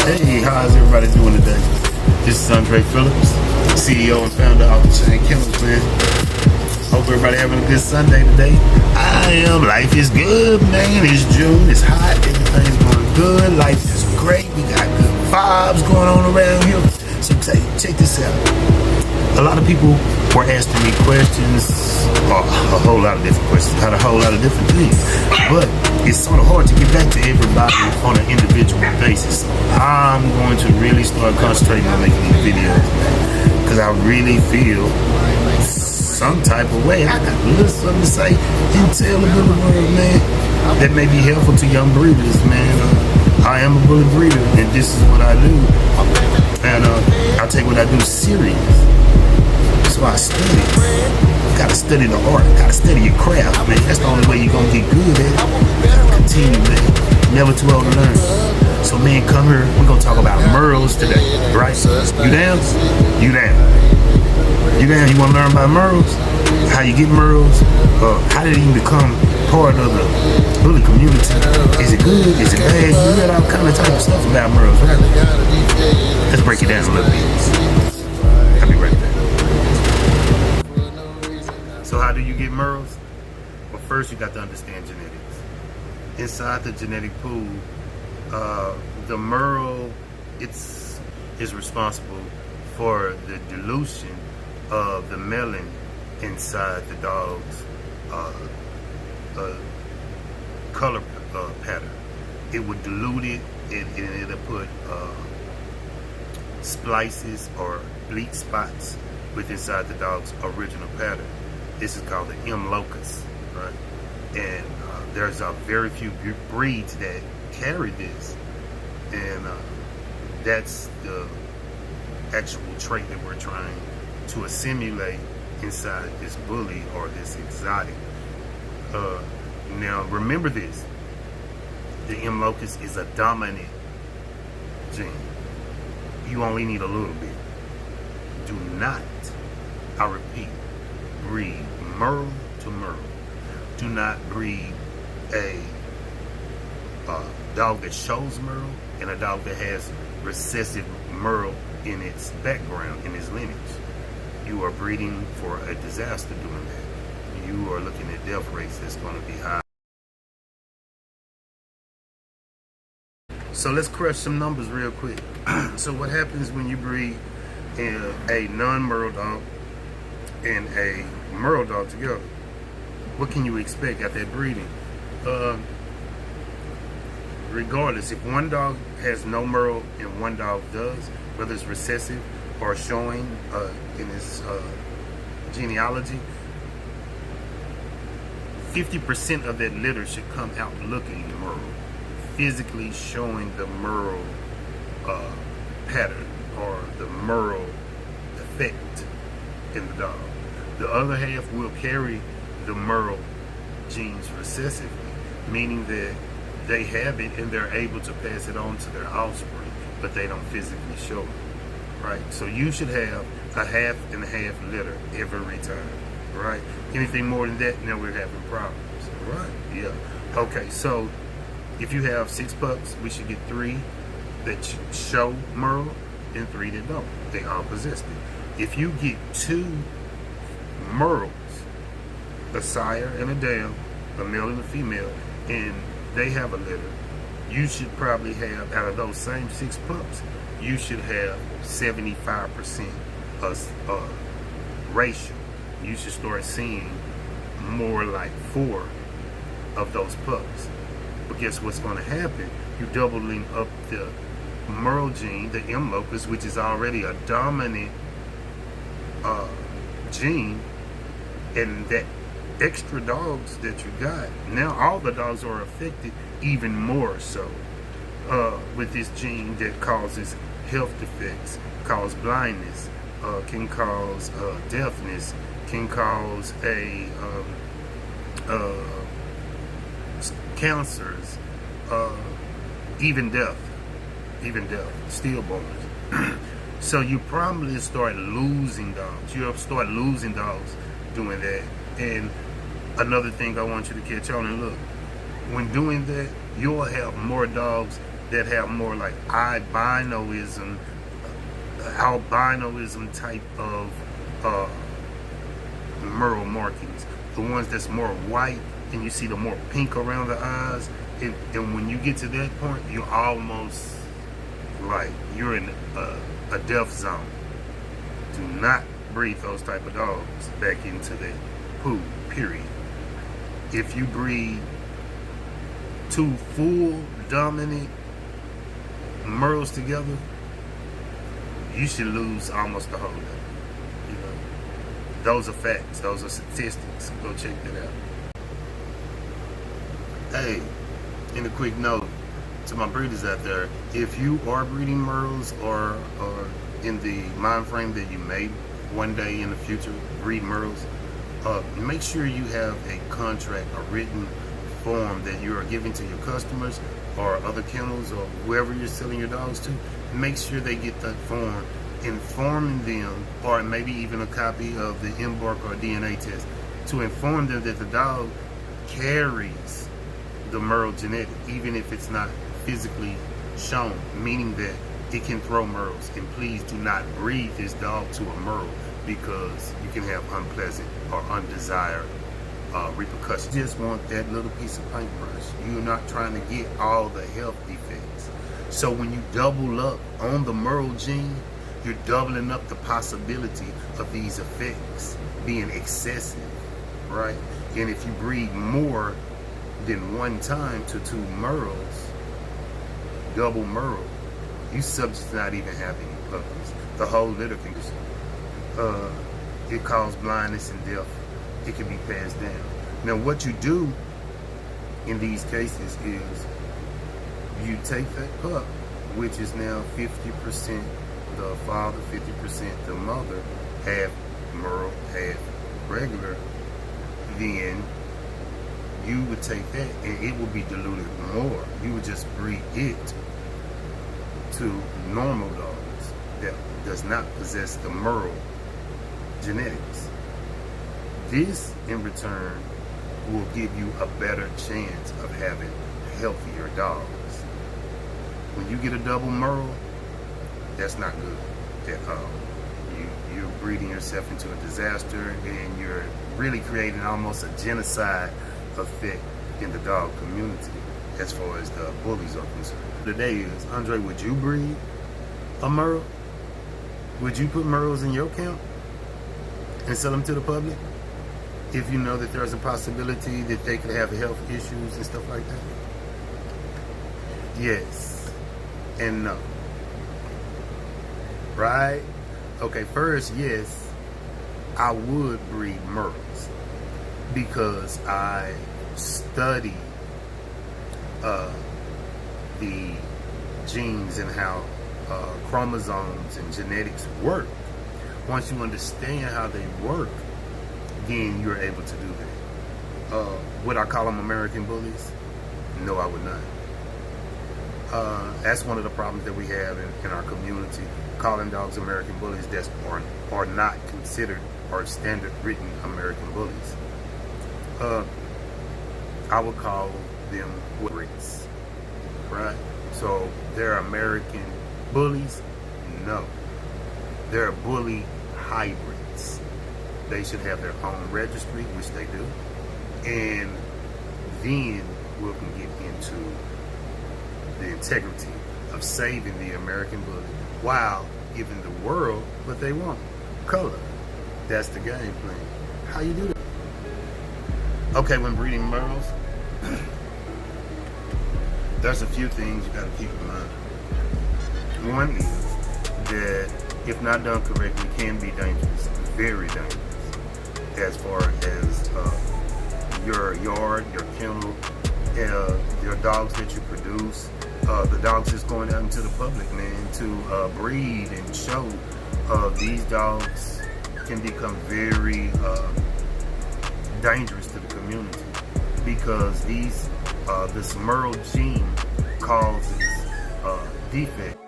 Hey, how's everybody doing today? This is Andre Phillips, CEO and founder of O.T.C.K, man. Hope everybody having a good Sunday today. Life is good, man. It's June, it's hot, everything's going good, life is great, we got good vibes going on around here. So check this out. A lot of people were asking me questions, a whole lot of different questions, about a whole lot of different things. But it's sort of hard to get back to everybody on an individual basis. So I'm going to really start concentrating on making these videos, man, because I really feel some type of way. I got a little something to say and tell a little word, man, that may be helpful to young breeders, man. I am a bully breeder, and this is what I do. And I take what I do serious. So I study. Gotta study the art. Gotta study your craft, man. That's the only way you're gonna get good at it. Gotta continue, man. Never too old to learn. So, man, come here. We're gonna talk about merles today, right? You down? You down? You down? You wanna learn about merles? How you get merles? How did it even become part of the bully community? Is it good? Is it bad? You read all kind of type of stuff about merles, right? Let's break it down a little bit. I'll be right back. So how do you get merles? Well, first you got to understand genetics. Inside the genetic pool, the merle is responsible for the dilution of the melanin inside the dog's color pattern. It would dilute it, and it'll put splices or bleak spots with inside the dog's original pattern. This is called the M. locus, right? And there's a very few breeds that carry this, and that's the actual trait that we're trying to assimilate inside this bully or this exotic. Now remember this, the M. locus is a dominant gene. You only need a little bit. Do not, I repeat, breed merle to merle. Do not breed a dog that shows merle and a dog that has recessive merle in its background, in its lineage. You are breeding for a disaster doing that. You are looking at death rates that's going to be high. So let's crush some numbers real quick. So what happens when you breed a non-merle dog and a merle dog together? What can you expect at that breeding? Regardless, if one dog has no merle and one dog does, whether it's recessive or showing in its genealogy, 50% of that litter should come out looking merle, physically showing the merle pattern or the merle effect in the dog. The other half will carry the merle genes recessively, meaning that they have it and they're able to pass it on to their offspring, but they don't physically show it, right? So you should have a half and half litter every time, right? Anything more than that, now we're having problems, right? Yeah. Okay, so if you have 6 pups, we should get 3 that show merle and 3 that don't. They all possess it. If you get 2 merles, a sire and a dam, a male and a female, and they have a litter, you should probably have, out of those same 6 pups, you should have 75% ratio. You should start seeing more like 4 of those pups. But guess what's going to happen? You're doubling up the merle gene, the M. locus, which is already a dominant gene, and that extra dogs that you got, now all the dogs are affected even more so with this gene that causes health defects, cause blindness, can cause deafness, can cause cancers, even death, stillborns. So you probably start losing dogs. You'll start losing dogs doing that. And another thing I want you to catch on and look, when doing that, you'll have more dogs that have more like albinoism type of merle markings. The ones that's more white and you see the more pink around the eyes. And when you get to that point, you're almost like you're in a death zone. Do not breed those type of dogs back into that pool, period. If you breed two full dominant merles together, you should lose almost the whole lot. You know, those are facts. Those are statistics. Go check that out. Hey, in a quick note to my breeders out there, if you are breeding merles or in the mind frame that you may one day in the future breed merles, make sure you have a contract, a written form that you are giving to your customers or other kennels or whoever you're selling your dogs to. Make sure they get that form informing them, or maybe even a copy of the embark or DNA test, to inform them that the dog carries the merle genetic, even if it's not physically shown, meaning that it can throw merles. And please do not breed this dog to a merle, because you can have unpleasant or undesired repercussions. You just want that little piece of paintbrush. You're not trying to get all the health defects. So when you double up on the merle gene, you're doubling up the possibility of these effects being excessive, right? And if you breed more than one time to two merles, double merle, you subject to not even having any puppies. The whole litter condition. It causes blindness and death. It can be passed down. Now, what you do in these cases is you take that pup, which is now 50% the father, 50% the mother, half merle, half regular. Then you would take that and it would be diluted more. You would just breed it to normal dogs that does not possess the merle genetics. This in return will give you a better chance of having healthier dogs. When you get a double merle, that's not good at all. You're breeding yourself into a disaster, and you're really creating almost a genocide effect in the dog community as far as the bullies are concerned. Today is, Andre, would you breed a merle? Would you put merles in your camp and sell them to the public if you know that there's a possibility that they could have health issues and stuff like that? Yes and no. Right? Okay, first, yes, I would breed merles because I study the genes and how chromosomes and genetics work. Once you understand how they work, then you're able to do that. Would I call them American bullies? No, I would not. That's one of the problems that we have in our community, calling dogs American bullies that are not considered or standard written American bullies. I would call them hybrids, right? So they're American bullies? No. They're bully hybrids. They should have their own registry, which they do, and then we can get into the integrity of saving the American bully while giving the world what they want, color. That's the game plan. How you do that? Okay, when breeding merles, there's a few things you gotta keep in mind. One is that if not done correctly, can be dangerous, very dangerous, as far as your yard, your kennel, your dogs that you produce, the dogs that's going out into the public, man, to breed and show. These dogs can become very dangerous to the community because this merle gene causes defect